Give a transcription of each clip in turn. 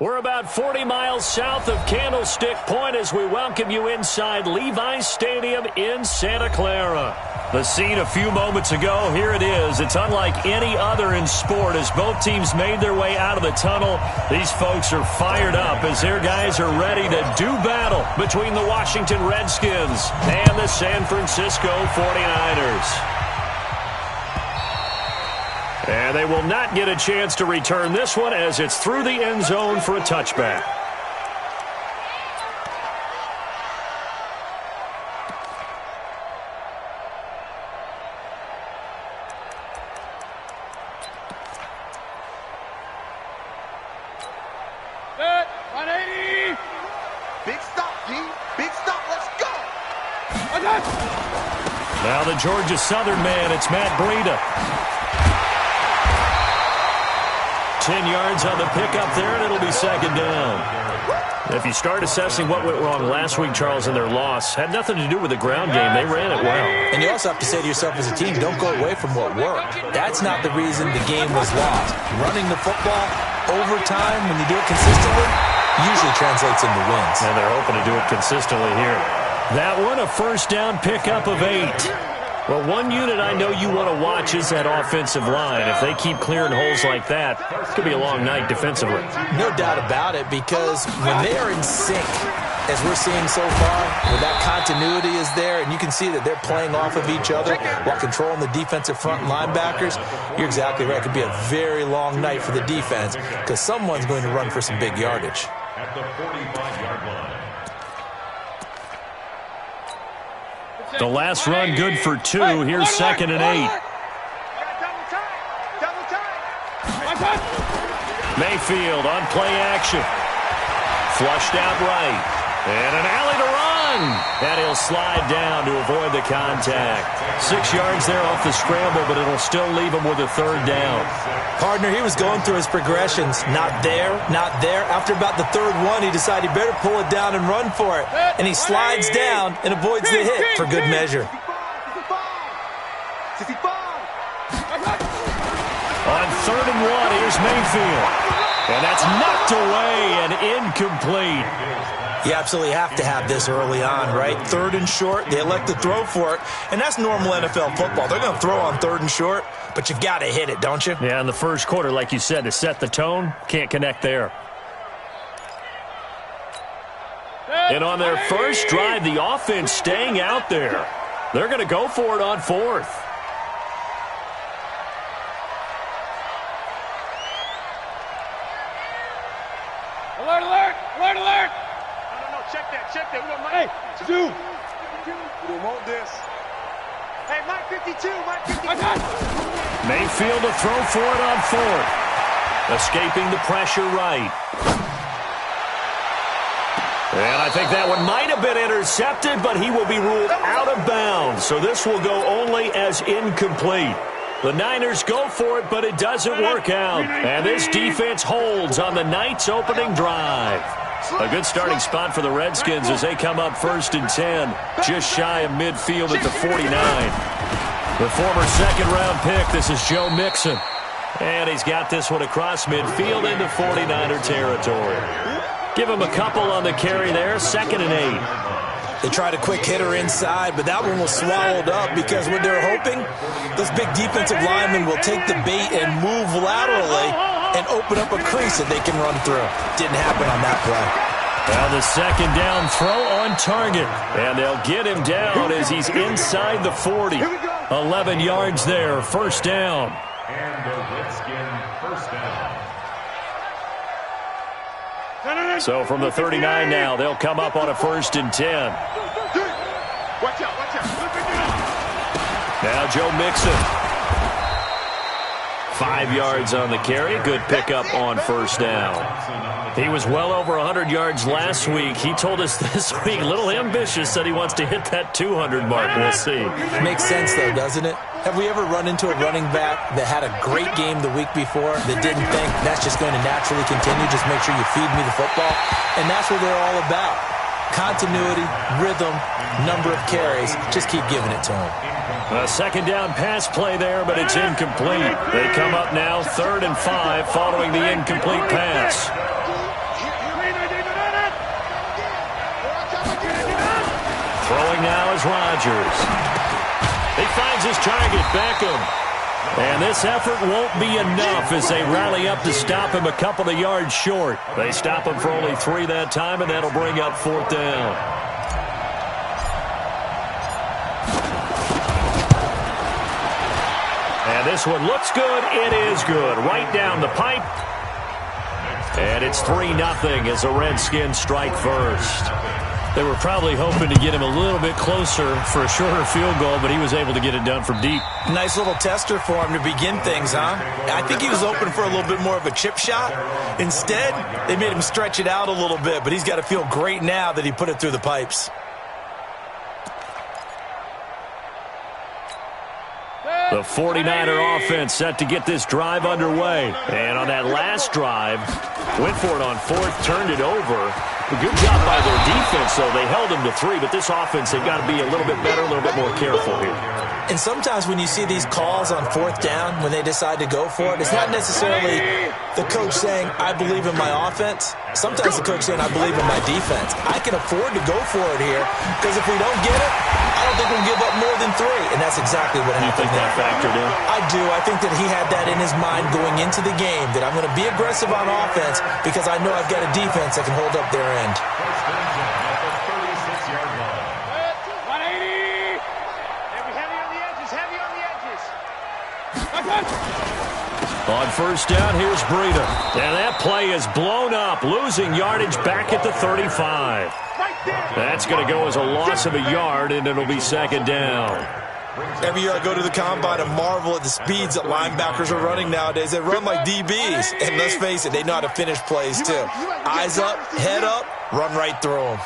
We're about 40 miles south of Candlestick Point as we welcome you inside Levi's Stadium in Santa Clara. The scene a few moments ago, here it is. It's unlike any other in sport as both teams made their way out of the tunnel. These folks are fired up as their guys are ready to do battle between the Washington Redskins and the San Francisco 49ers. And they will not get a chance to return this one as it's through the end zone for a touchback. Good. 180. Big stop, G. Big stop. Let's go. Now the Georgia Southern man, it's Matt Breida. 10 yards on the pickup there, and it'll be second down. If you start assessing what went wrong last week, Charles, in their loss, had nothing to do with the ground game. They ran it well. And you also have to say to yourself as a team, don't go away from what worked. That's not the reason the game was lost. Running the football over time, when you do it consistently, usually translates into wins. And they're hoping to do it consistently here. That one, a first down pickup of 8. Well, one unit I know you want to watch is that offensive line. If they keep clearing holes like that, it could be a long night defensively. No doubt about it, because when they are in sync, as we're seeing so far, where that continuity is there, and you can see that they're playing off of each other while controlling the defensive front linebackers, you're exactly right. It could be a very long night for the defense because someone's going to run for some big yardage. At the 45-yard line. The last run good for 2. Here's second and 8. Mayfield on play action. Flushed out right. And an alley to run. And he'll slide down to avoid the contact. 6 yards there off the scramble, but it'll still leave him with a third down. Partner, he was going through his progressions. Not there, not there. After about the third one, he decided he better pull it down and run for it. And he slides down and avoids the hit for good measure. On third and 1, here's Mayfield. And that's knocked away and incomplete. You absolutely have to have this early on, right? Third and short, they elect to throw for it, and that's normal NFL football. They're going to throw on third and short, but you've got to hit it, don't you? Yeah, in the first quarter, like you said, to set the tone, can't connect there. And on their first drive, the offense staying out there. They're going to go for it on fourth. Alert, alert, alert, alert. Check that. We don't Hey, Stu. We want this. Hey, Mike 52, Mike 52. Mayfield to throw for it on fourth. Escaping the pressure right. And I think that one might have been intercepted, but he will be ruled out of bounds. So this will go only as incomplete. The Niners go for it, but it doesn't work out. And this defense holds on the night's opening drive. A good starting spot for the Redskins as they come up first and 10, just shy of midfield at the 49. The former second-round pick, this is Joe Mixon. And he's got this one across midfield into 49er territory. Give him a couple on the carry there, second and 8. They tried a quick hitter inside, but that one was swallowed up because what they're hoping, those big defensive linemen will take the bait and move laterally and open up a crease that they can run through. Didn't happen on that play. Now the second down throw on target. And they'll get him down as he's inside the 40. 11 yards there, first down. And the Redskin first down. So from the 39 now, they'll come up on a first and 10. Watch out. Now Joe Mixon. 5 yards on the carry. Good pickup on first down. He was well over 100 yards last week. He told us this week, a little ambitious, said he wants to hit that 200 mark. We'll see. Makes sense, though, doesn't it? Have we ever run into a running back that had a great game the week before that didn't think that's just going to naturally continue? Just make sure you feed me the football. And that's what they're all about. Continuity, rhythm, number of carries. Just keep giving it to him. A second down pass play there, but it's incomplete. They come up now 3rd and 5 following the incomplete pass. Rodgers. He finds his target, Beckham. And this effort won't be enough as they rally up to stop him a couple of yards short. They stop him for only 3 that time, and that'll bring up 4th down. And this one looks good. It is good. Right down the pipe. And it's 3-0 as the Redskins strike first. They were probably hoping to get him a little bit closer for a shorter field goal, but he was able to get it done from deep. Nice little tester for him to begin things, huh? I think he was open for a little bit more of a chip shot. Instead, they made him stretch it out a little bit, but he's got to feel great now that he put it through the pipes. The 49er offense set to get this drive underway. And on that last drive, went for it on 4th, turned it over. A good job by their defense, though. They held them to 3, but this offense, they've got to be a little bit better, a little bit more careful here. And sometimes when you see these calls on 4th down, when they decide to go for it, it's not necessarily the coach saying, I believe in my offense. Sometimes the coach saying, I believe in my defense. I can afford to go for it here, because if we don't get it, I don't think we'll give up more than 3. And that's exactly what happened. You think that factored in? I do. I think that he had that in his mind going into the game, that I'm going to be aggressive on offense because I know I've got a defense that can hold up their end. 180. Heavy on the edges, heavy on the edges. On 1st down, here's Breida. And that play is blown up, losing yardage back at the 35. That's going to go as a loss of a yard, and it'll be 2nd down. Every year I go to the combine and marvel at the speeds that linebackers are running nowadays. They run like DBs, and let's face it, they know how to finish plays too. Eyes up, head up, run right through them.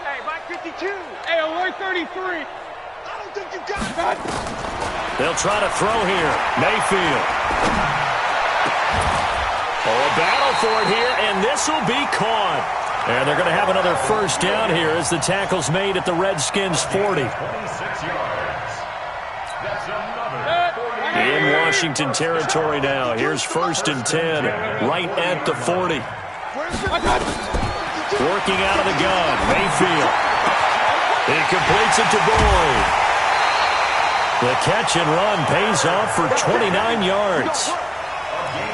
Hey, Mike 52. Hey, alert 33. I don't think you got that. They'll try to throw here. Mayfield. Oh, a battle for it here, and this will be caught. And they're going to have another 1st down here as the tackle's made at the Redskins' 40. In Washington territory now. Here's 1st and 10, right at the 40. Working out of the gun, Mayfield. He completes it to Boyd. The catch and run pays off for 29 yards.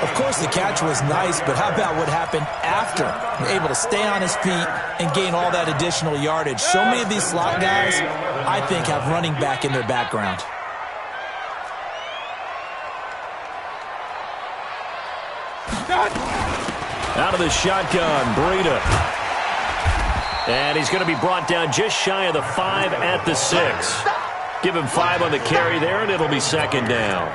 Of course, the catch was nice, but how about what happened after? Able to stay on his feet and gain all that additional yardage. So many of these slot guys, I think, have running back in their background. Out of the shotgun, Breida. And he's going to be brought down just shy of the 5 at the 6. Give him 5 on the carry there, and it'll be 2nd down.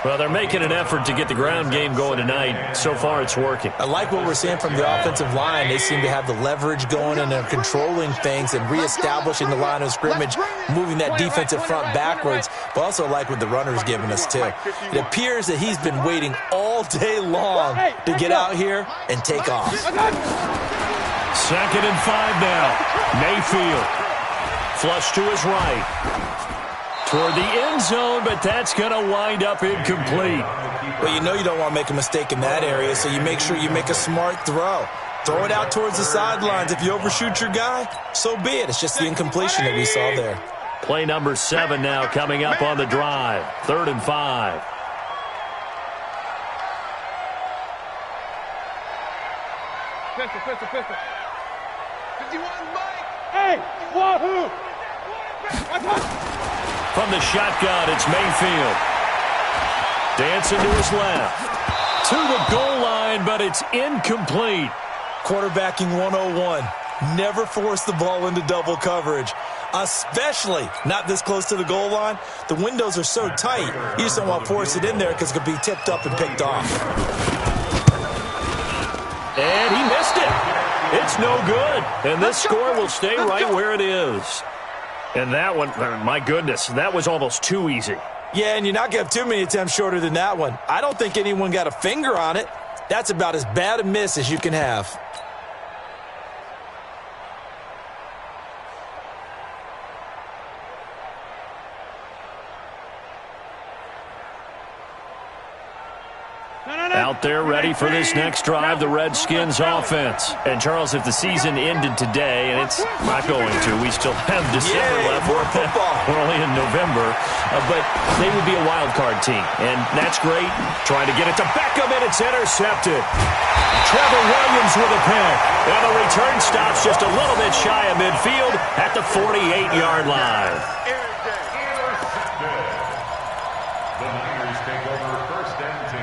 Well, they're making an effort to get the ground game going tonight. So far, it's working. I like what we're seeing from the offensive line. They seem to have the leverage going, and they're controlling things and reestablishing the line of scrimmage, moving that defensive front backwards. But also like what the runner's giving us, too. It appears that he's been waiting all day long to get out here and take off. 2nd and 5 now. Mayfield. Flush to his right. Toward the end zone, but that's going to wind up incomplete. Well, you know you don't want to make a mistake in that area, so you make sure you make a smart throw. Throw it out towards the sidelines. If you overshoot your guy, so be it. It's just the incompletion that we saw there. Play number 7 now coming up on the drive. 3rd and 5. Pistol. 51, Mike. Hey, wahoo! From the shotgun, it's Mayfield. Dancing to his left. To the goal line, but it's incomplete. Quarterbacking 101. Never force the ball into double coverage, especially not this close to the goal line. The windows are so tight, you just don't want to force it in there because it could be tipped up and picked off. And he missed it. It's no good. And this score will stay right where it is. And that one, my goodness, that was almost too easy. Yeah, and you're not going to have too many attempts shorter than that one. I don't think anyone got a finger on it. That's about as bad a miss as you can have. Out there ready for this next drive, the Redskins offense. And, Charles, if the season ended today, and it's not going to, we still have December left. More football. We're only in November. But they would be a wild card team, and that's great. Trying to get it to Beckham, and it's intercepted. Trevor Williams with a pick. And the return stops just a little bit shy of midfield at the 48-yard line. The Niners take over first and 10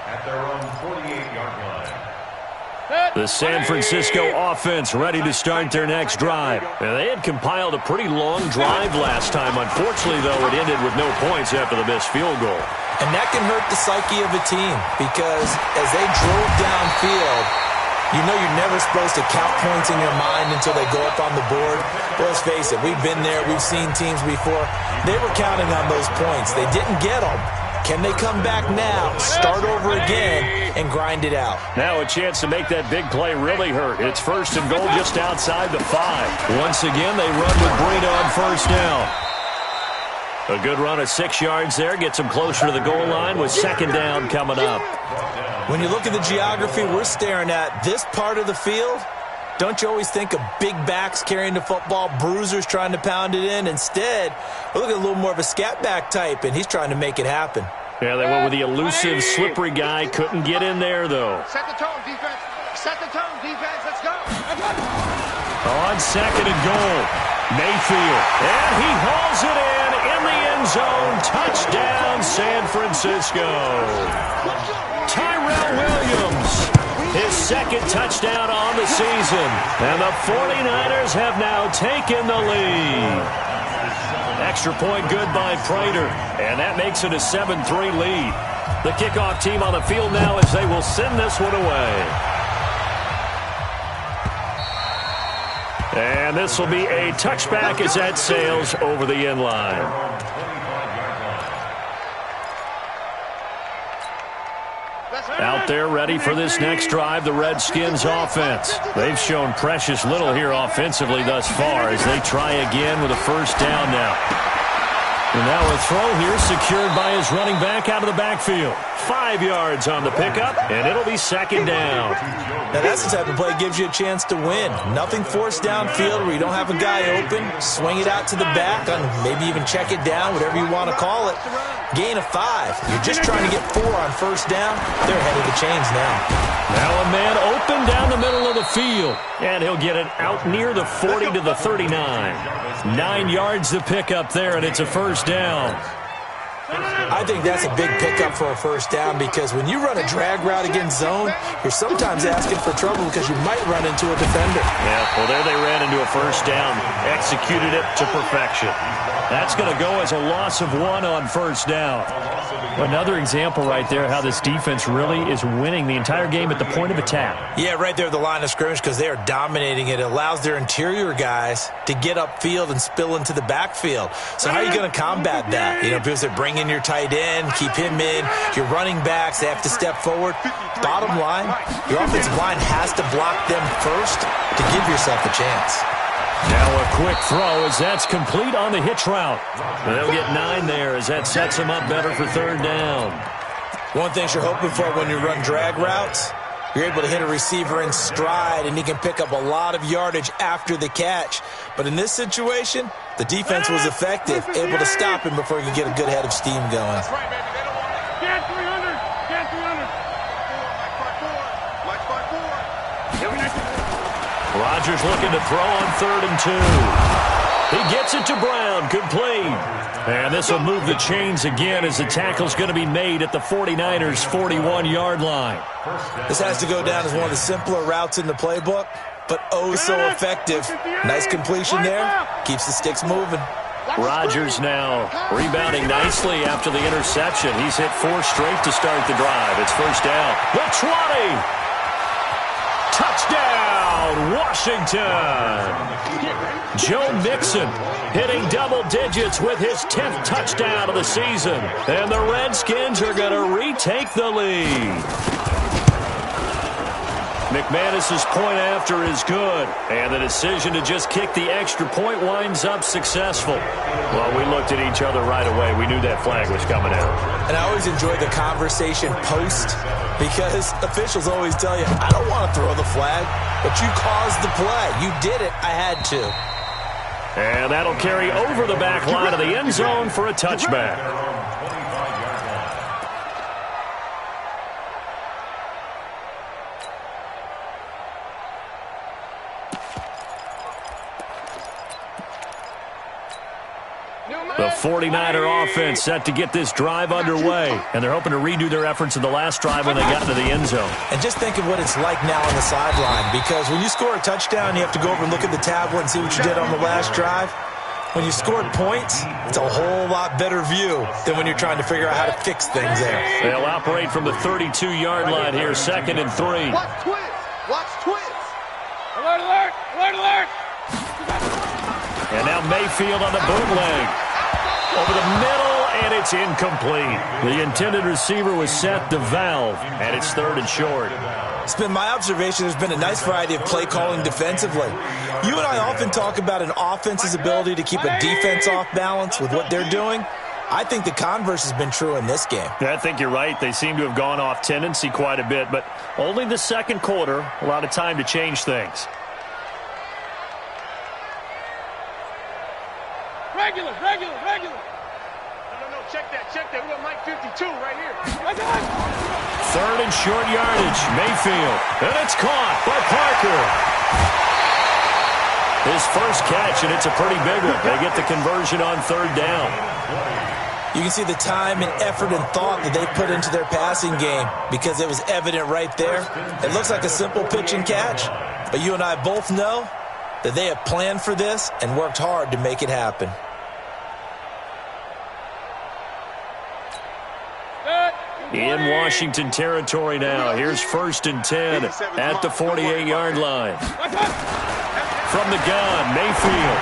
at their own 48-yard line. The San Francisco offense ready to start their next drive. And they had compiled a pretty long drive last time. Unfortunately, though, it ended with no points after the missed field goal. And that can hurt the psyche of a team because as they drove downfield, you know you're never supposed to count points in your mind until they go up on the board. But let's face it, we've been there. We've seen teams before. They were counting on those points. They didn't get them. Can they come back now, start over again, and grind it out? Now a chance to make that big play really hurt. It's first and goal just outside the 5. Once again, they run with Breida on first down. A good run of 6 yards there. Gets them closer to the goal line with second down coming up. When you look at the geography we're staring at, this part of the field, don't you always think of big backs carrying the football, bruisers trying to pound it in? Instead, we're looking at a little more of a scat back type, and he's trying to make it happen. Yeah, they went with the elusive, slippery guy. Couldn't get in there, though. Set the tone, defense. Set the tone, defense. Let's go. On second and goal, Mayfield. And he hauls it in the end zone. Touchdown, San Francisco. Tyrell Williams, his second touchdown on the season. And the 49ers have now taken the lead. Extra point good by Prater. And that makes it a 7-3 lead. The kickoff team on the field now as they will send this one away. And this will be a touchback as that sails over the end line. Out there ready for this next drive, the Redskins offense. They've shown precious little here offensively thus far as they try again with a first down now. And now a throw here secured by his running back out of the backfield. 5 yards on the pickup, and it'll be second down. Now that's the type of play that gives you a chance to win. Nothing forced downfield where you don't have a guy open. Swing it out to the back, and maybe even check it down, whatever you want to call it. Gain of 5. You're just trying to get 4 on first down. They're ahead of the chains now. Now a man open down the middle of the field. And he'll get it out near the 40 to the 39. 9 yards to pick up there, and it's a first down. I think that's a big pickup for a first down because when you run a drag route against zone, you're sometimes asking for trouble because you might run into a defender. Yeah, well, there they ran into a first down. Executed it to perfection. That's going to go as a loss of 1 on first down. Another example right there how this defense really is winning the entire game at the point of attack. Yeah, right there at the line of scrimmage because they are dominating it. It allows their interior guys to get upfield and spill into the backfield. So how are you going to combat that? You know, because they're bringing your tight end, keep him in. Your running backs, they have to step forward. Bottom line, your offensive line has to block them first to give yourself a chance. Now a quick throw as that's complete on the hitch route. They'll get 9 there as that sets them up better for third down. One thing you're hoping for when you run drag routes, you're able to hit a receiver in stride and he can pick up a lot of yardage after the catch. But in this situation, the defense was effective, able to stop him before he could get a good head of steam going. That's right, baby. They don't want it. Get 300. Get 300. Like 5-4. Rodgers looking to throw on 3rd and 2. He gets it to Brown, complete. And this will move the chains again as the tackle's going to be made at the 49ers' 41-yard line. This has to go down as one of the simpler routes in the playbook, but oh so effective. Nice completion there. Keeps the sticks moving. Rodgers now rebounding nicely after the interception. He's hit 4 straight to start the drive. It's first down. The 20. Touchdown, Washington. Joe Mixon hitting double digits with his 10th touchdown of the season. And the Redskins are going to retake the lead. McManus's point after is good. And the decision to just kick the extra point winds up successful. Well, we looked at each other right away. We knew that flag was coming out. And I always enjoy the conversation post Because officials always tell you, I don't want to throw the flag, but you caused the play. You did it. I had to. And that'll carry over the back line of the end zone for a touchback. The 49er offense set to get this drive underway, and they're hoping to redo their efforts in the last drive when they got into the end zone. And just think of what it's like now on the sideline, because when you score a touchdown, you have to go over and look at the tablet and see what you did on the last drive. When you scored points, it's a whole lot better view than when you're trying to figure out how to fix things there. They'll operate from the 32-yard line here, 2nd and 3. Watch twins. Watch twins. Alert, alert, alert, alert. And now Mayfield on the bootleg. Over the middle, and it's incomplete. The intended receiver was set to Valve, and it's 3rd and short. It's been my observation there's been a nice variety of play calling defensively. You and I often talk about an offense's ability to keep a defense off balance with what they're doing. I think the converse has been true in this game. I think you're right. They seem to have gone off tendency quite a bit, but only the second quarter, a lot of time to change things. Regular, regular, regular. No, check that. We got Mike 52 right here. 3rd and short yardage, Mayfield. And it's caught by Parker. His first catch, and it's a pretty big one. They get the conversion on 3rd down. You can see the time and effort and thought that they put into their passing game because it was evident right there. It looks like a simple pitch and catch, but you and I both know that they have planned for this and worked hard to make it happen. In Washington territory now. Here's 1st and 10 at the 48-yard line. From the gun, Mayfield.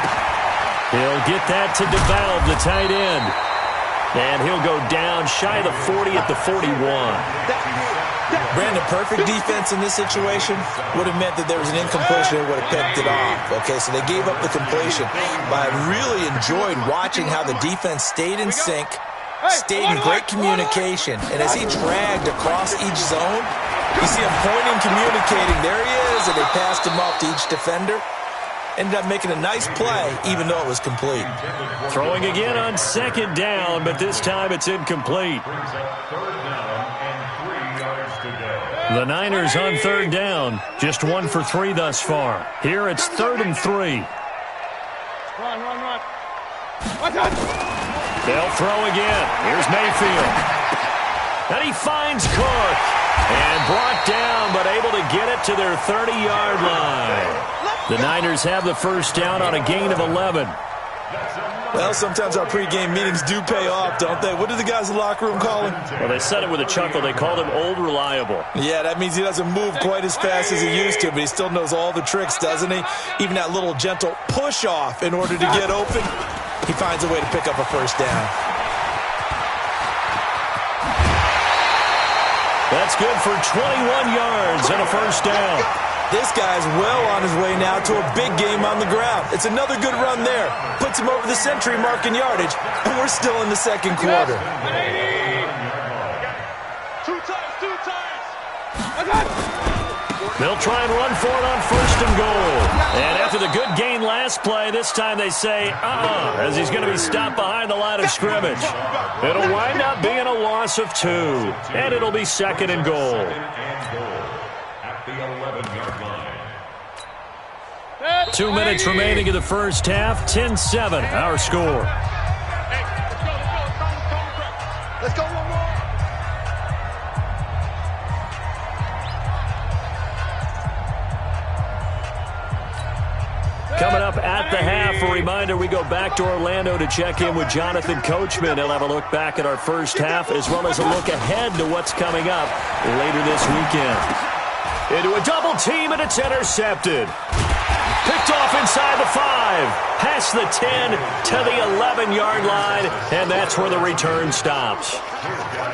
He'll get that to DeValve, the tight end. And he'll go down shy of the 40 at the 41. Brandon, perfect defense in this situation would have meant that there was an incompletion and would have picked it off. Okay, so they gave up the completion. But I really enjoyed watching how the defense stayed in sync, stayed in great communication, and as he dragged across each zone, you see him pointing, communicating. There he is, and they passed him off to each defender. Ended up making a nice play, even though it was complete. Throwing again on 2nd down, but this time it's incomplete. The Niners on 3rd down, just 1 for 3 thus far. Here it's 3rd and 3. Run. They'll throw again. Here's Mayfield. And he finds Cook. And brought down, but able to get it to their 30-yard line. The Niners have the first down on a gain of 11. Well, sometimes our pregame meetings do pay off, don't they? What do the guys in the locker room call him? Well, they said it with a chuckle. They called him Old Reliable. Yeah, that means he doesn't move quite as fast as he used to, but he still knows all the tricks, doesn't he? Even that little gentle push-off in order to get open, he finds a way to pick up a first down. That's good for 21 yards and a first down. This guy's well on his way now to a big game on the ground. It's another good run there. Puts him over the century mark in yardage, and we're still in the second quarter. 2 times. They'll try and run for it on 1st and goal. And after the good gain last play, this time they say, as he's going to be stopped behind the line of scrimmage. It'll wind up being a loss of 2, and it'll be 2nd and goal. At the 11-yard line. 2 minutes remaining in the first half, 10-7, our score. Hey, let's go. One more. Coming up at the half, a reminder, we go back to Orlando to check in with Jonathan Coachman. He'll have a look back at our first half as well as a look ahead to what's coming up later this weekend. Into a double team, and it's intercepted. Picked off inside the 5. past the 10 to the 11-yard line, and that's where the return stops.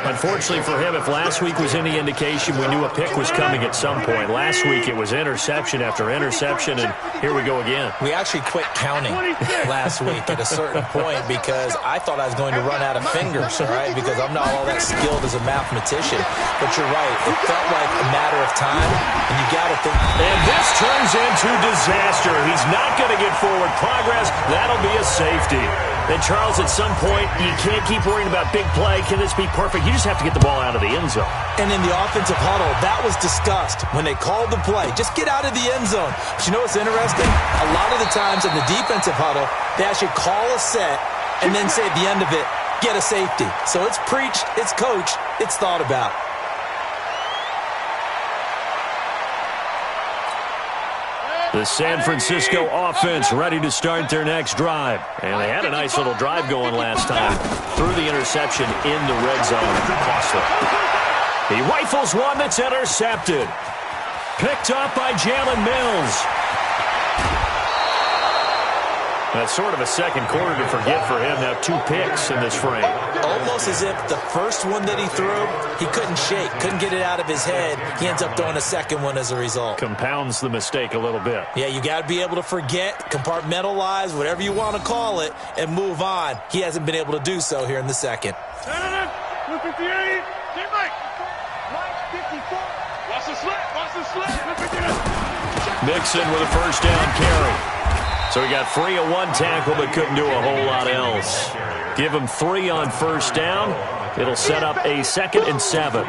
Unfortunately for him, if last week was any indication, we knew a pick was coming at some point. Last week it was interception after interception, and here we go again. We actually quit counting last week at a certain point because I thought I was going to run out of fingers, all right, because I'm not all that skilled as a mathematician. But you're right. It felt like a matter of time, and you got to think. And this turns into disaster. He's not going to get forward progress. That'll be a safety. And, Charles, at some point, you can't keep worrying about big play. Can this be perfect? You just have to get the ball out of the end zone. And in the offensive huddle, that was discussed when they called the play. Just get out of the end zone. But you know what's interesting? A lot of the times in the defensive huddle, they actually call a set and then say at the end of it, get a safety. So it's preached, it's coached, it's thought about. The San Francisco offense ready to start their next drive. And they had a nice little drive going last time. Threw the interception in the red zone. Costly. He rifles one that's intercepted. Picked up by Jalen Mills. That's sort of a second quarter to forget for him. Now 2 picks in this frame. Almost as if the first one that he threw, he couldn't shake, couldn't get it out of his head. He ends up throwing a second one as a result. Compounds the mistake a little bit. Yeah, you got to be able to forget, compartmentalize, whatever you want to call it, and move on. He hasn't been able to do so here in the second. 258. Hey, Mike. Mike 54. Watch the slip. Watch the slip. Mixon with a first down carry. So he got 3 on 1 tackle, but couldn't do a whole lot else. Give him 3 on first down. It'll set up a 2nd and 7.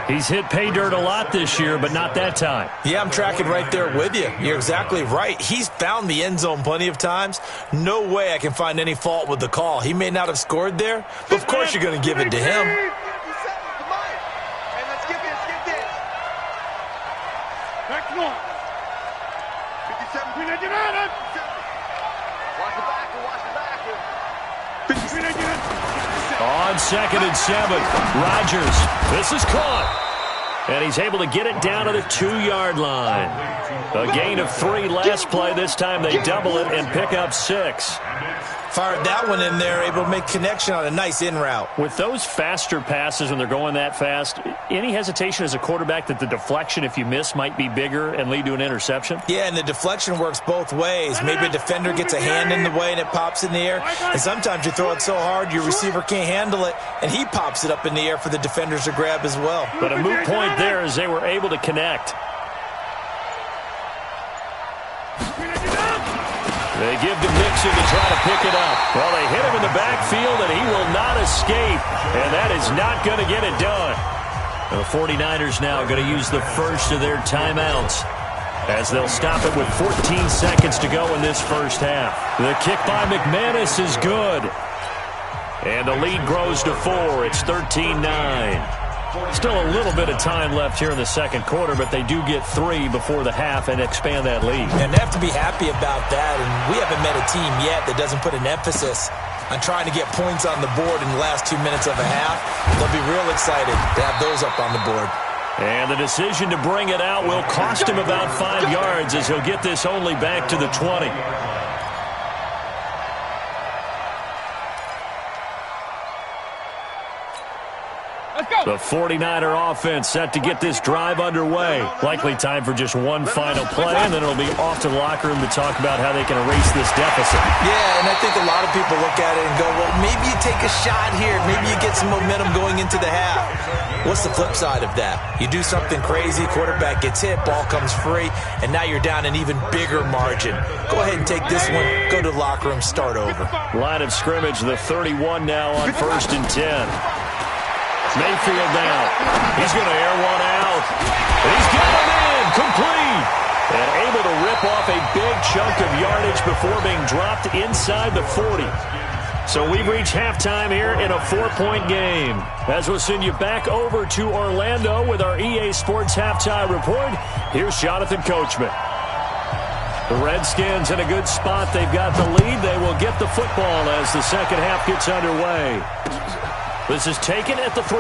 He's hit pay dirt a lot this year, but not that time. Yeah, I'm tracking right there with you. You're exactly right. He's found the end zone plenty of times. No way I can find any fault with the call. He may not have scored there, but of course you're going to give it to him. And let's get this. Back to one. 57. Watch the back. On 2nd and 7, Rodgers. This is caught. And he's able to get it down to the 2-yard line. A gain of 3 last play. This time they double it and pick up 6. Fired that one in there, able to make connection on a nice in route. With those faster passes when they're going that fast, any hesitation as a quarterback that the deflection, if you miss, might be bigger and lead to an interception? Yeah, and the deflection works both ways. Maybe a defender gets a hand in the way and it pops in the air. And sometimes you throw it so hard your receiver can't handle it, and he pops it up in the air for the defenders to grab as well. But a moot point there as they were able to connect. They give to Mixon to try to pick it up. Well, they hit him in the backfield, and he will not escape. And that is not going to get it done. The 49ers now going to use the first of their timeouts as they'll stop it with 14 seconds to go in this first half. The kick by McManus is good. And the lead grows to 4. It's 13-9. Still a little bit of time left here in the second quarter, but they do get 3 before the half and expand that lead. And they have to be happy about that, and we haven't met a team yet that doesn't put an emphasis on trying to get points on the board in the last 2 minutes of a half. They'll be real excited to have those up on the board. And the decision to bring it out will cost him about 5 yards as he'll get this only back to the 20. The 49er offense set to get this drive underway. Likely time for just one final play, and then it'll be off to the locker room to talk about how they can erase this deficit. Yeah, and I think a lot of people look at it and go, well, maybe you take a shot here. Maybe you get some momentum going into the half. What's the flip side of that? You do something crazy, quarterback gets hit, ball comes free, and now you're down an even bigger margin. Go ahead and take this one, go to the locker room, start over. Line of scrimmage, the 31 now on 1st and 10. Mayfield now. He's going to air one out. And he's got it in. Complete. And able to rip off a big chunk of yardage before being dropped inside the 40. So we've reached halftime here in a 4-point game. As we'll send you back over to Orlando with our EA Sports Halftime Report, here's Jonathan Coachman. The Redskins in a good spot. They've got the lead. They will get the football as the second half gets underway. This is taken at the 3.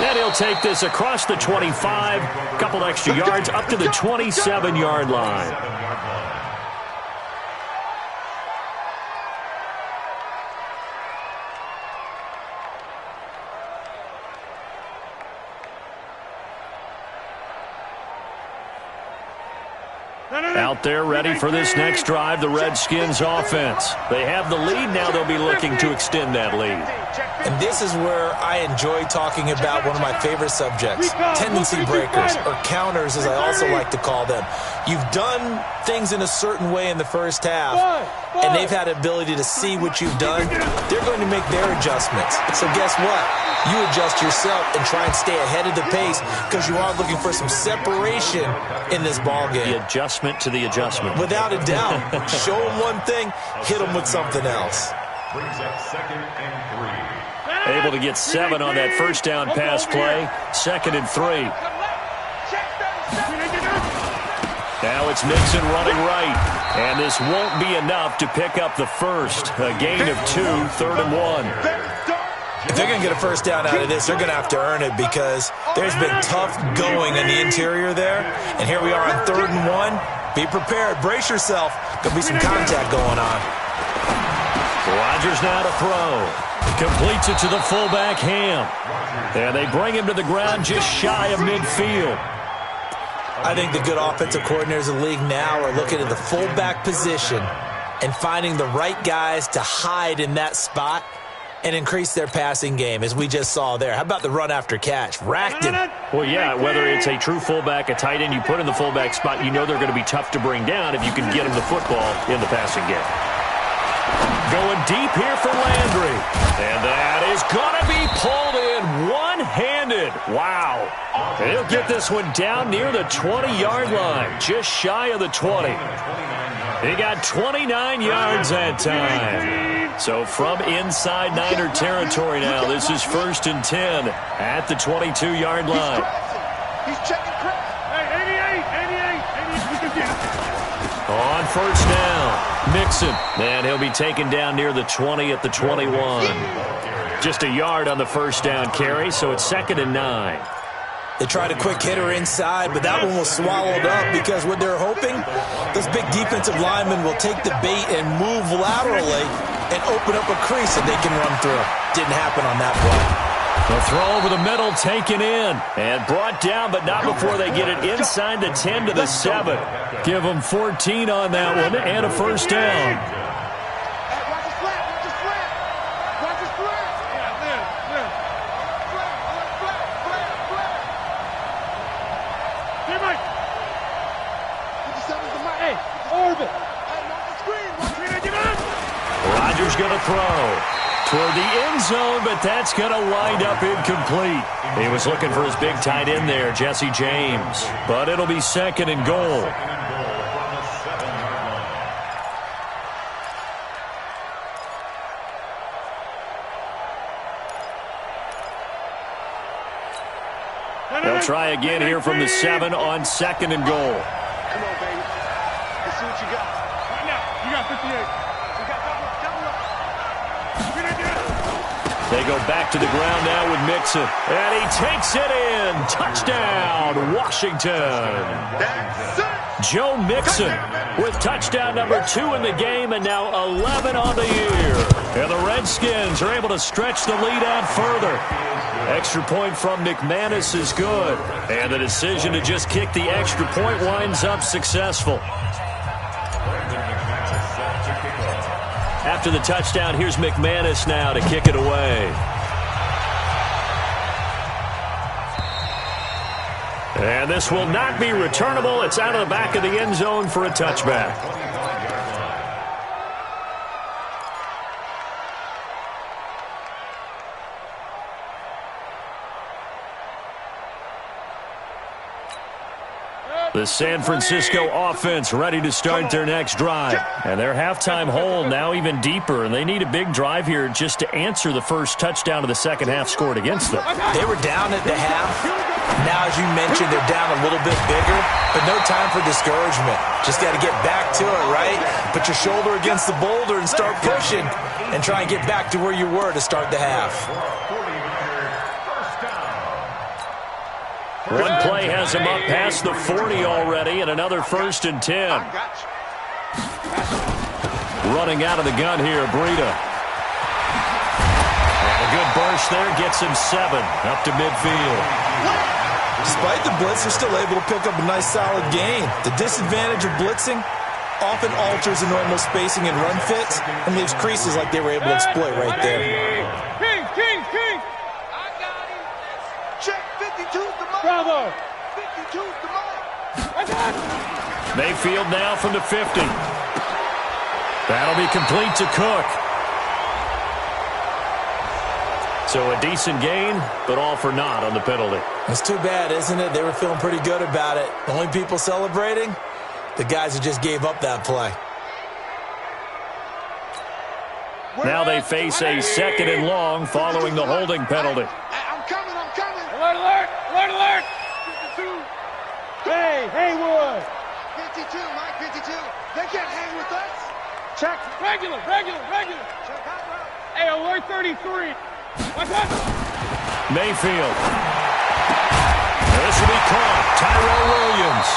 And he'll take this across the 25, couple extra yards, up to the 27-yard line. Out there ready for this next drive, the Redskins offense. They have the lead. Now they'll be looking to extend that lead. And this is where I enjoy talking about one of my favorite subjects, tendency breakers, or counters as I also like to call them. You've done things in a certain way in the first half, and they've had the ability to see what you've done. They're going to make their adjustments. So guess what? You adjust yourself and try and stay ahead of the pace because you are looking for some separation in this ballgame. The adjustment to the adjustment. Without a doubt. Show them one thing, hit them with something else. Brings up 2nd and 3. Able to get 7 on that first down pass play. 2nd and 3. Now it's Mixon running right. And this won't be enough to pick up the first. A gain of 2, 3rd and 1. If they're going to get a first down out of this, they're going to have to earn it because there's been tough going in the interior there. And here we are on 3rd and 1. Be prepared. Brace yourself. There'll be some contact going on. Rodgers now to throw. Completes it to the fullback, Ham. And they bring him to the ground just shy of midfield. I think the good offensive coordinators in the league now are looking at the fullback position and finding the right guys to hide in that spot and increase their passing game, as we just saw there. How about the run after catch? Racked him. Well, yeah, whether it's a true fullback, a tight end you put in the fullback spot, you know they're going to be tough to bring down if you can get them the football in the passing game. Going deep here for Landry. And that is going to be pulled in one-handed. Wow. He'll get this one down near the 20-yard line, just shy of the 20. He got 29 yards that time. So from inside Niner territory now, this is 1st and 10 at the 22-yard line. He's checking Chris. Hey, 88. On first down, Mixon. And he'll be taken down near the 20 at the 21. Just a yard on the first down carry, so it's 2nd and 9. They tried a quick hitter inside, but that one was swallowed up because what they're hoping, those big defensive linemen will take the bait and move laterally and open up a crease that they can run through. Didn't happen on that play. The throw over the middle taken in and brought down, but not before they get it inside the 10 to the 7. Give them 14 on that one and a first down. Rodgers going to throw toward the end zone, but that's going to wind up incomplete. He was looking for his big tight end there, Jesse James. But it'll be 2nd and goal. They'll try again here from the 7 on 2nd and goal. Come on, baby. Let's see what you got. Right now, you got 58. They go back to the ground now with Mixon. And he takes it in. Touchdown, Washington. Joe Mixon with touchdown number 2 in the game and now 11 on the year. And the Redskins are able to stretch the lead out further. Extra point from McManus is good. And the decision to just kick the extra point winds up successful. After the touchdown, here's McManus now to kick it away. And this will not be returnable. It's out of the back of the end zone for a touchback. The San Francisco offense ready to start their next drive. And their halftime hole now even deeper, and they need a big drive here just to answer the first touchdown of the second half scored against them. They were down at the half. Now, as you mentioned, they're down a little bit bigger, but no time for discouragement. Just got to get back to it, right? Put your shoulder against the boulder and start pushing and try and get back to where you were to start the half. One play has him up past the 40 already, and another 1st and 10. Running out of the gun here, Breida. And a good burst there gets him 7 up to midfield. Despite the blitz, they're still able to pick up a nice solid gain. The disadvantage of blitzing often alters the normal spacing and run fits and leaves creases like they were able to exploit right there. King! I got him. Check 52's the mark. Bravo! 52's the mark. I got him. Mayfield now from the 50. That'll be complete to Cook. So a decent gain, but all for naught on the penalty. It's too bad, isn't it? They were feeling pretty good about it. The only people celebrating, the guys who just gave up that play. Now they face a 2nd and long following the holding penalty. I'm coming. Alert! 52. Hey, Haywood! 52, Mike, 52. They can't hang with us. Check. Regular. Check hot route. Hey, alert 33. Watch out. Mayfield. This will be caught. Tyrell Williams.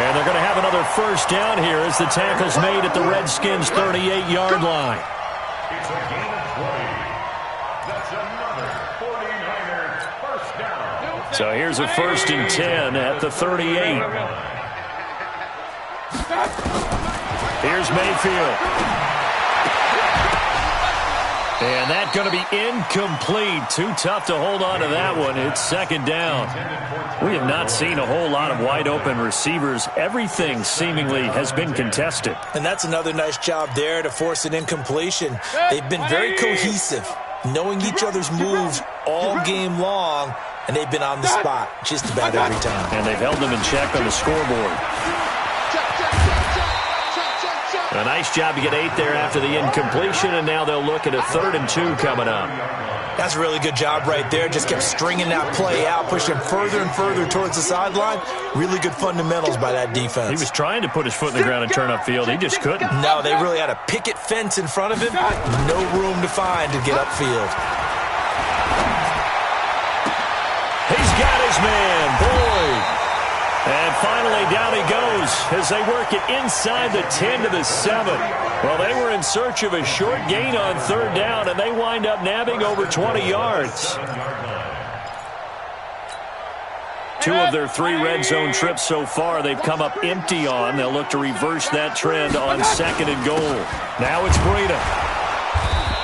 And they're going to have another first down here as the tackle's made at the Redskins' 38-yard line. It's a gain of 20. That's another 49ers first down. So here's a 1st and 10 at the 38. Here's Mayfield. And that's going to be incomplete. Too tough to hold on to that one. It's 2nd down. We have not seen a whole lot of wide-open receivers. Everything seemingly has been contested. And that's another nice job there to force an incompletion. They've been very cohesive, knowing each other's moves all game long, and they've been on the spot just about every time. And they've held them in check on the scoreboard. A nice job to get 8 there after the incompletion, and now they'll look at a 3rd and 2 coming up. That's a really good job right there. Just kept stringing that play out, pushing further and further towards the sideline. Really good fundamentals by that defense. He was trying to put his foot in the ground and turn upfield. He just couldn't. No, they really had a picket fence in front of him. No room to find to get upfield. He's got his man, Boyd. And finally, down he goes as they work it inside the 10 to the 7. Well, they were in search of a short gain on 3rd down, and they wind up nabbing over 20 yards. 2 of their 3 red zone trips so far they've come up empty on. They'll look to reverse that trend on 2nd and goal. Now it's Breida.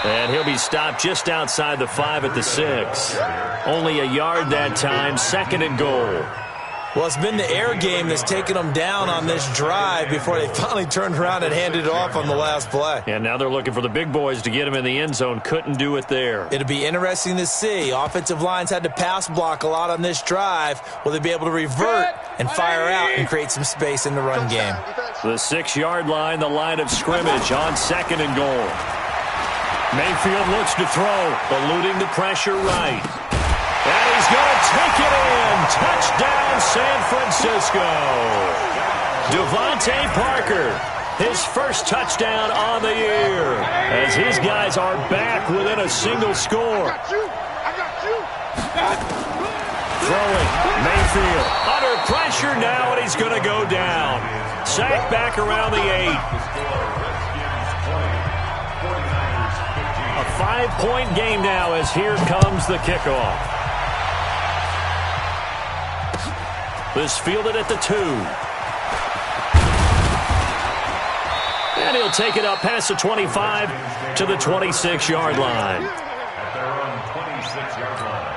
And he'll be stopped just outside the 5 at the 6. Only a yard that time, 2nd and goal. Well, it's been the air game that's taken them down on this drive before they finally turned around and handed it off on the last play. And now they're looking for the big boys to get him in the end zone. Couldn't do it there. It'll be interesting to see. Offensive lines had to pass block a lot on this drive. Will they be able to revert and fire out and create some space in the run game? The 6-yard line, the line of scrimmage on 2nd and goal. Mayfield looks to throw, eluding the pressure right. And he's going to take it in. Touchdown, San Francisco. Devontae Parker, his first touchdown on the year, as his guys are back within a single score. I got you. Throwing, Mayfield under pressure now, and he's going to go down. Sacked back around the 8. A 5-point game now as here comes the kickoff. This fielded at the 2. And he'll take it up past the 25 to the 26-yard line. At their own 26-yard line.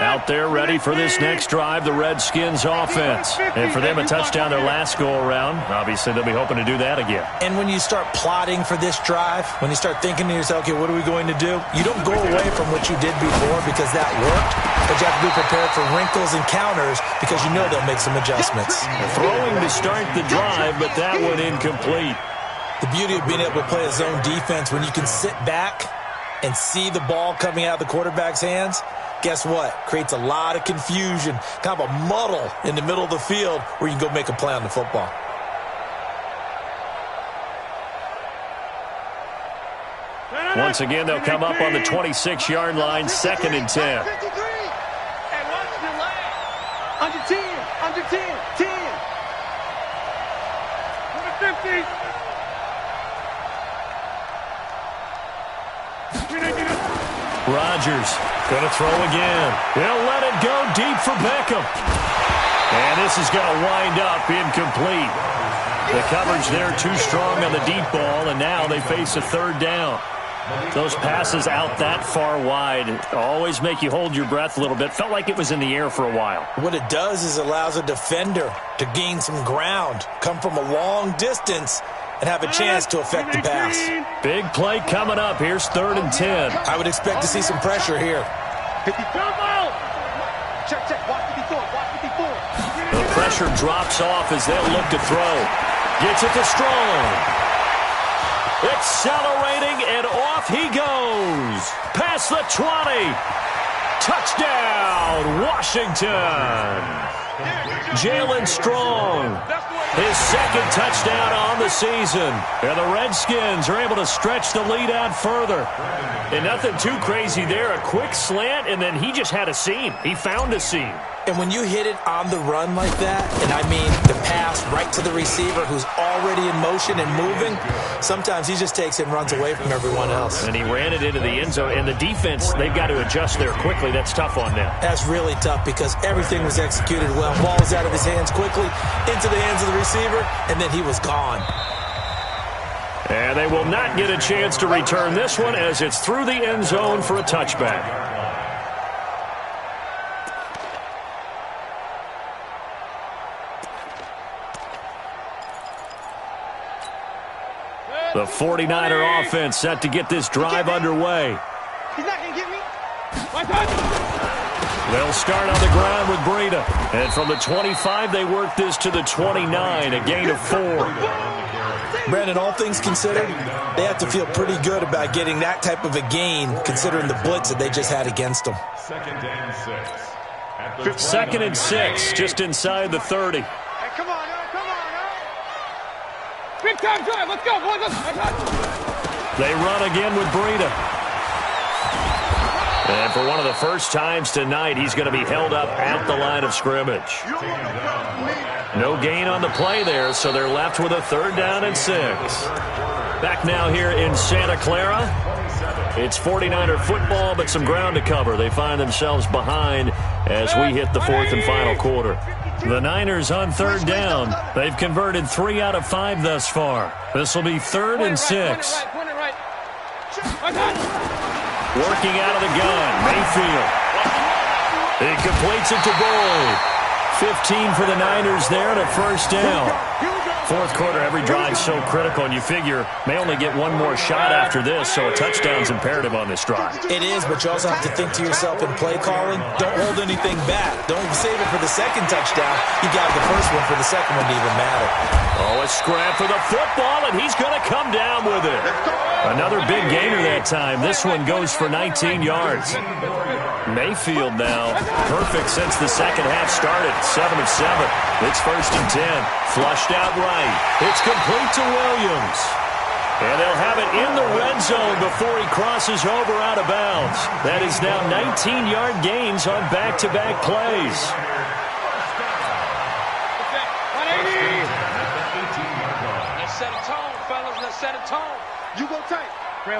Out there ready for this next drive, the Redskins offense. And for them, a touchdown their last go-around. Obviously, they'll be hoping to do that again. And when you start plotting for this drive, when you start thinking to yourself, okay, what are we going to do? You don't go away from what you did before because that worked, but you have to be prepared for wrinkles and counters because you know they'll make some adjustments. Throwing to start the drive, but that one incomplete. The beauty of being able to play a zone defense when you can sit back and see the ball coming out of the quarterback's hands, guess what? Creates a lot of confusion, kind of a muddle in the middle of the field where you can go make a play on the football. Once again, they'll come up on the 26-yard line, 2nd and 10. Hey, watch Under 10. Under 10. 10. Under 50. Rodgers going to throw again. He'll let it go deep for Beckham. And this is going to wind up incomplete. The coverage there too strong on the deep ball, and now they face a third down. Those passes out that far wide always make you hold your breath a little bit. Felt like it was in the air for a while. What it does is allows a defender to gain some ground, come from a long distance, and have a chance to affect the pass. Big play coming up. Here's 3rd and 10. I would expect to see some pressure here. Check, check. Watch the before. Watch the before. The pressure drops off as they'll look to throw. Gets it to Strong. Accelerating, and off he goes. Past the 20. Touchdown, Washington. Jalen Strong, his 2nd touchdown on the season. And the Redskins are able to stretch the lead out further. And nothing too crazy there. A quick slant, and then he just had a seam. He found a seam. And when you hit it on the run like that, and I mean the pass right to the receiver who's already in motion and moving, sometimes he just takes it and runs away from everyone else. And he ran it into the end zone. And the defense, they've got to adjust there quickly. That's tough on them. That's really tough because everything was executed well. Ball was out of his hands quickly, into the hands of the receiver, and then he was gone. And they will not get a chance to return this one as it's through the end zone for a touchback. The 49er offense set to get this drive underway. He's not going to get me. They'll start on the ground with Breida. And from the 25, they work this to the 29, a gain of 4. Brandon, all things considered, they have to feel pretty good about getting that type of a gain, considering the blitz that they just had against them. 2nd and 6. 2nd and 6, just inside the 30. Hey, come on, come on, Big time drive. Let's go, boys. They run again with Breida. And for one of the first times tonight, he's going to be held up at the line of scrimmage. No gain on the play there, so they're left with a 3rd down and 6. Back now here in Santa Clara. It's 49er football, but some ground to cover. They find themselves behind as we hit the 4th and final quarter. The Niners on 3rd down. They've converted 3 out of 5 thus far. This will be 3rd and 6. Working out of the gun, Mayfield. He completes it to Boyd. 15 for the Niners there and a 1st down. 4th quarter, every drive so critical, and you figure may only get one more shot after this, so a touchdown's imperative on this drive. It is, but you also have to think to yourself in play calling, don't hold anything back. Don't save it for the 2nd touchdown. You got the first one for the 2nd one to even matter. Oh, a scrap for the football, and he's going to come down with it. Another big gainer that time. This one goes for 19 yards. Mayfield now, perfect since the 2nd half started. 7 of 7. It's 1st and 10. Flushed out right. It's complete to Williams. And they'll have it in the red zone before he crosses over out of bounds. That is now 19-yard gains on back-to-back plays. Let's set a tone, fellas. Let's set a tone. You go tight. Real.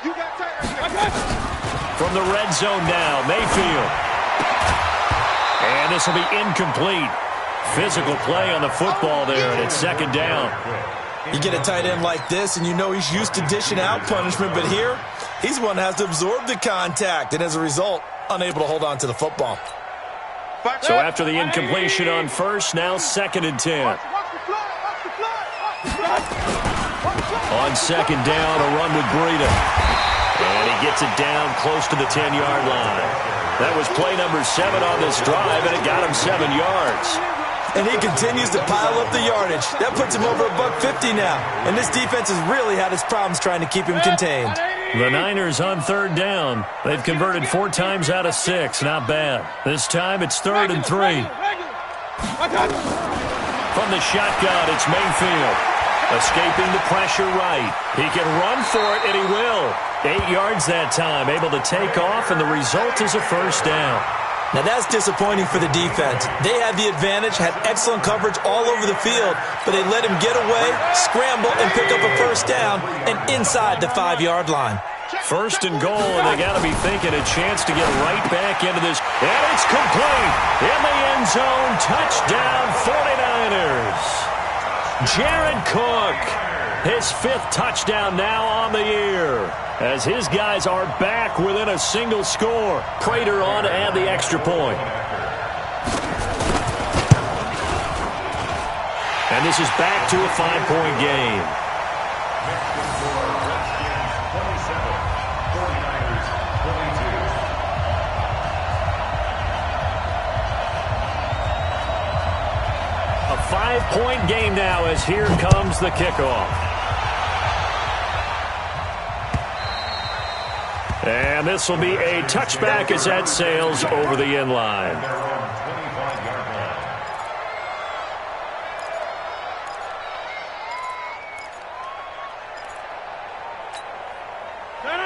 You got tight right here. From the red zone now, Mayfield. And this will be incomplete. Physical play on the football there, and it's 2nd down. You get a tight end like this, and you know he's used to dishing out punishment, but here, he's one that has to absorb the contact, and as a result, unable to hold on to the football. So after the incompletion on 1st, now 2nd and 10. On 2nd down, a run with Breida. And he gets it down close to the 10-yard line. That was play number 7 on this drive, and it got him 7 yards. And he continues to pile up the yardage. That puts him over $150 now. And this defense has really had its problems trying to keep him contained. The Niners on 3rd down. They've converted 4 times out of 6. Not bad. This time it's 3rd and 3. From the shotgun, it's Mayfield. Escaping the pressure right. He can run for it, and he will. 8 yards that time. Able to take off, and the result is a 1st down. Now that's disappointing for the defense. They had the advantage, had excellent coverage all over the field, but they let him get away, scramble, and pick up a first down and inside the 5-yard line. First and goal, and they got to be thinking a chance to get right back into this. And it's complete. In the end zone, touchdown 49ers. Jared Cook, his 5th touchdown now on the year, as his guys are back within a single score. Prater on to add the extra point. And this is back to a 5-point game. A 5-point game now as here comes the kickoff. And this will be a touchback as that sails over the end line.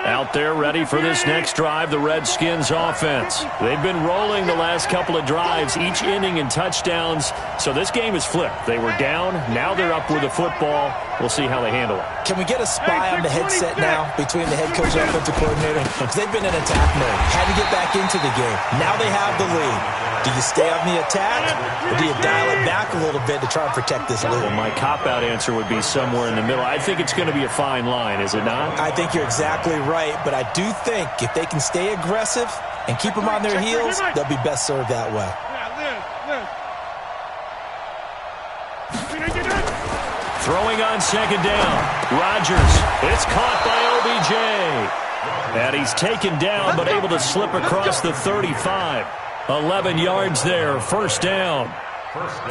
Out there ready for this next drive, the Redskins offense. They've been rolling the last couple of drives, each inning in touchdowns. So this game is flipped. They were down, now they're up with the football. We'll see how they handle it. Can we get a spy on the headset now between the head coach and offensive coordinator? Because they've been in attack mode. Had to get back into the game. Now they have the lead. Do you stay on the attack, or do you dial it back a little bit to try and protect this lead? Well, my cop-out answer would be somewhere in the middle. I think it's going to be a fine line, is it not? I think you're exactly right, but I do think if they can stay aggressive and keep them on their heels, they'll be best served that way. Throwing on second down. Rodgers. It's caught by OBJ. And he's taken down, but able to slip across the 35. 11 yards there, first down.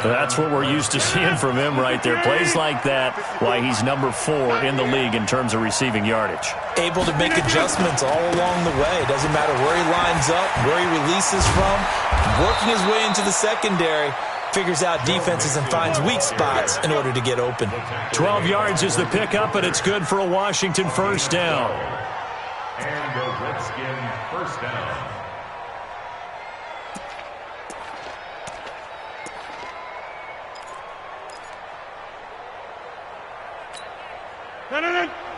That's what we're used to seeing from him right there. Plays like that, why he's number 4 in the league in terms of receiving yardage. Able to make adjustments all along the way. Doesn't matter where he lines up, where he releases from. Working his way into the secondary. Figures out defenses and finds weak spots in order to get open. 12 yards is the pickup, and it's good for a Washington first down. And a Redskin first down.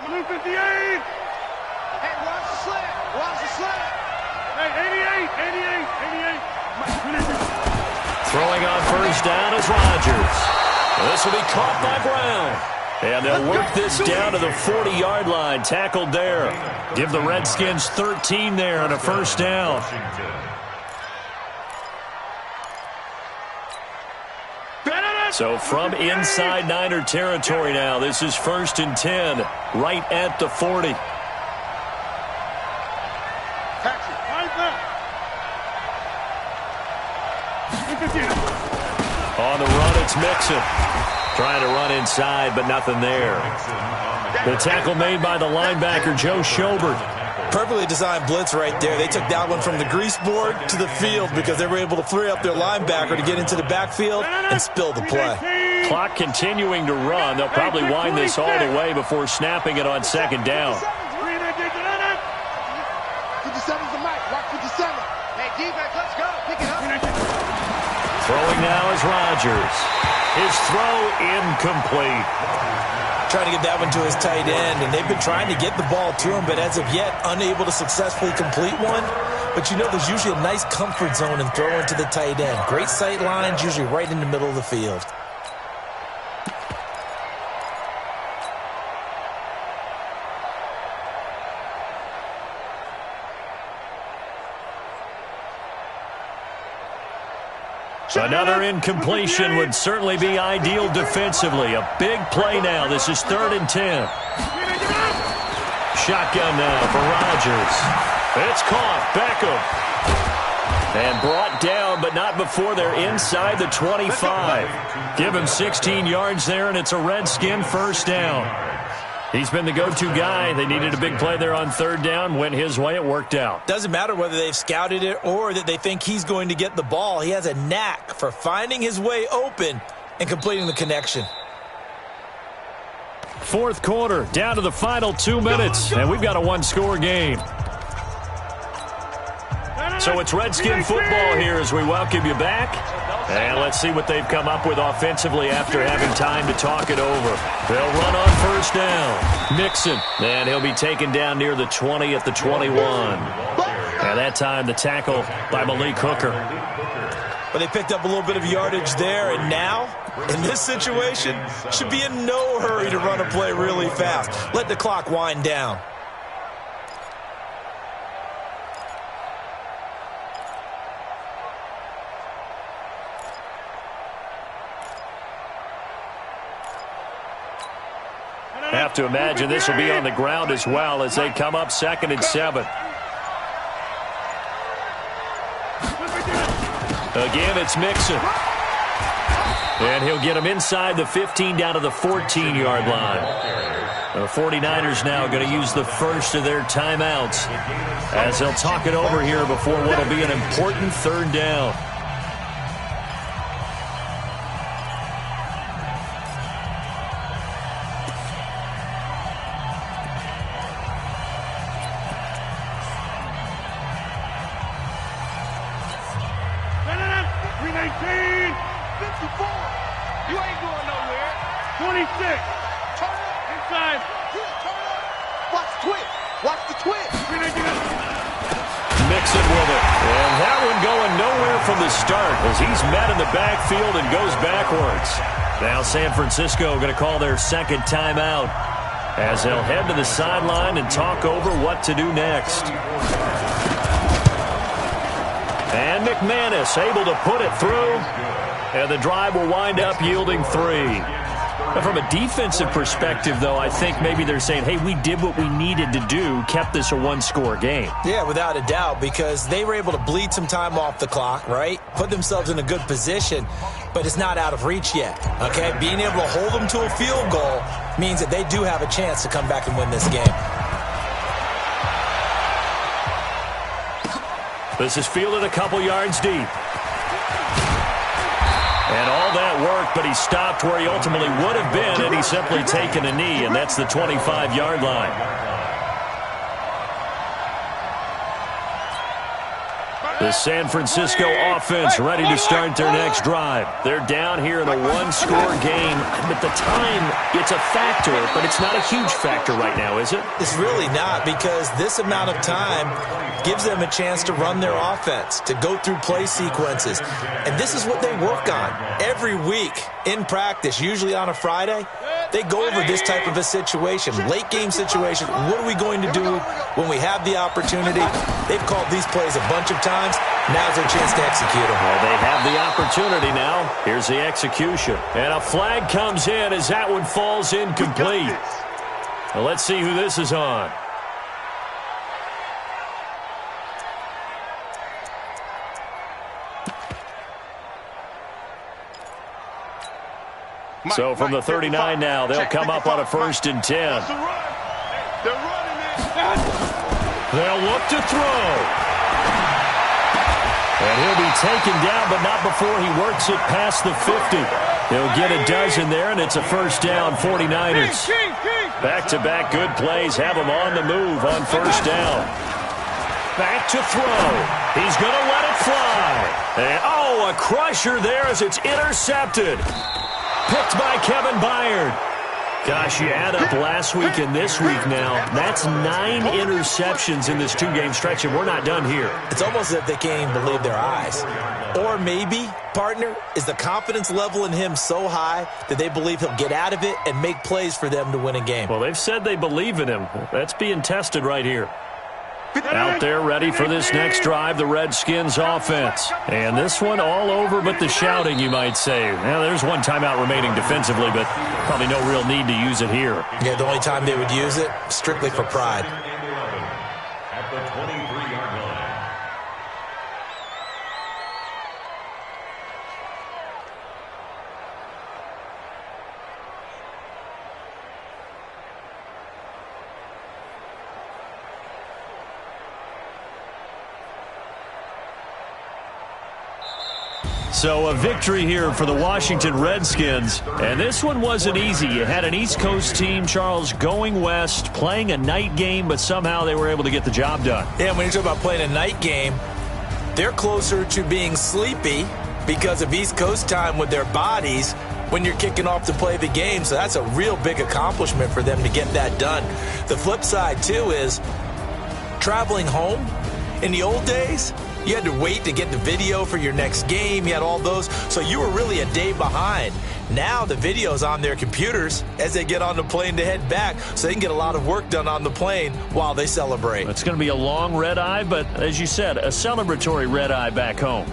Blue 58. Hey, watch the slant. Watch the slant. Hey, 88. Throwing on first down is Rodgers. This will be caught by Brown. And they'll work this down to the 40-yard line. Tackled there. Give the Redskins 13 there and a first down. So from inside Niner territory now, this is 1st and 10, right at the 40. On the run, it's Mixon. Trying to run inside, but nothing there. The tackle made by the linebacker, Joe Schobert. Perfectly designed blitz right there. They took that one from the grease board to the field because they were able to free up their linebacker to get into the backfield and spill the play. Clock continuing to run. They'll probably wind this all the way before snapping it on second down. 57's the mic. Watch 57. Hey, defense, let's go. Pick it up. Throwing now is Rodgers. His throw incomplete. Trying to get that one to his tight end, and they've been trying to get the ball to him, but as of yet, unable to successfully complete one. But you know, there's usually a nice comfort zone in throwing to the tight end. Great sight lines, usually right in the middle of the field. Another incompletion would certainly be ideal defensively. A big play now. This is 3rd and 10. Shotgun now for Rodgers. It's caught. Beckham. And brought down, but not before they're inside the 25. Give him 16 yards there, and it's a Redskin first down. He's been the go-to guy. They needed a big play there on 3rd down. Went his way. It worked out. Doesn't matter whether they've scouted it or that they think he's going to get the ball. He has a knack for finding his way open and completing the connection. 4th quarter, down to the final 2 minutes, and we've got a one-score game. So it's Redskin football here as we welcome you back. And let's see what they've come up with offensively after having time to talk it over. They'll run on first down. Mixon. And he'll be taken down near the 20 at the 21. And that time the tackle by Malik Hooker. But they picked up a little bit of yardage there, and now, in this situation, should be in no hurry to run a play really fast. Let the clock wind down. Have to imagine this will be on the ground as well as they come up 2nd and 7. Again, it's Mixon. And he'll get him inside the 15 down to the 14-yard line. The 49ers now going to use the first of their timeouts as they'll talk it over here before what will be an important 3rd down. He's met in the backfield and goes backwards. Now San Francisco going to call their 2nd timeout as they'll head to the sideline and talk over what to do next. And McManus able to put it through. And the drive will wind up yielding 3. Now, from a defensive perspective, though, I think maybe they're saying, hey, we did what we needed to do, kept this a one-score game. Yeah, without a doubt, because they were able to bleed some time off the clock, right? Put themselves in a good position, but it's not out of reach yet, okay? Being able to hold them to a field goal means that they do have a chance to come back and win this game. This is fielded a couple yards deep. And all that work, but he stopped where he ultimately would have been, and he's simply taken a knee, and that's the 25-yard line. The San Francisco offense ready to start their next drive. They're down here in a one-score game. At the time, it's a factor, but it's not a huge factor right now, is it? It's really not, because this amount of time gives them a chance to run their offense, to go through play sequences. And this is what they work on every week in practice, usually on a Friday. They go over this type of a situation, late-game situation. What are we going to do when we have the opportunity? They've called these plays a bunch of times. Now's their chance to execute them. Well, they have the opportunity now. Here's the execution. And a flag comes in as that one falls incomplete. Well, let's see who this is on. So from the 39 now, they'll come up on a 1st and 10. They'll look to throw. And he'll be taken down, but not before he works it past the 50. He'll get a dozen there, and it's a 1st down, 49ers. Back-to-back good plays have him on the move on 1st down. Back to throw. He's going to let it fly. And, a crusher there as it's intercepted. Picked by Kevin Byard. Gosh, you add up last week and this week now, that's 9 interceptions in this 2-game stretch, and we're not done here. It's almost as if they can't even believe their eyes. Or maybe, partner, is the confidence level in him so high that they believe he'll get out of it and make plays for them to win a game. Well, they've said they believe in him. That's being tested right here. Out there ready for this next drive, the Redskins offense. And this one all over but the shouting, you might say. Now, there's one timeout remaining defensively, but probably no real need to use it here. Yeah, the only time they would use it, strictly for pride. At the 23-yard line. So a victory here for the Washington Redskins. And this one wasn't easy. You had an East Coast team, Charles, going west, playing a night game, but somehow they were able to get the job done. Yeah, when you talk about playing a night game, They're closer to being sleepy because of East Coast time with their bodies when you're kicking off to play the game. So that's a real big accomplishment for them to get that done. The flip side, too, is traveling home. In the old days, you had to wait to get the video for your next game. You had all those. So you were really a day behind. Now the video's on their computers as they get on the plane to head back, so they can get a lot of work done on the plane while they celebrate. It's going to be a long red eye, but as you said, a celebratory red eye back home.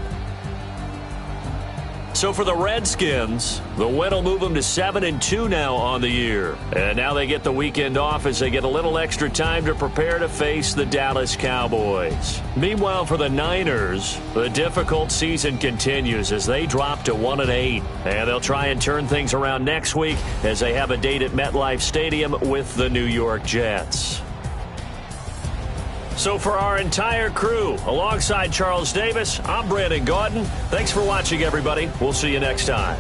So for the Redskins, the win will move them to 7-2 now on the year. And now they get the weekend off as they get a little extra time to prepare to face the Dallas Cowboys. Meanwhile, for the Niners, the difficult season continues as they drop to 1-8. And they'll try and turn things around next week as they have a date at MetLife Stadium with the New York Jets. So for our entire crew, alongside Charles Davis, I'm Brandon Gaudin. Thanks for watching, everybody. We'll see you next time.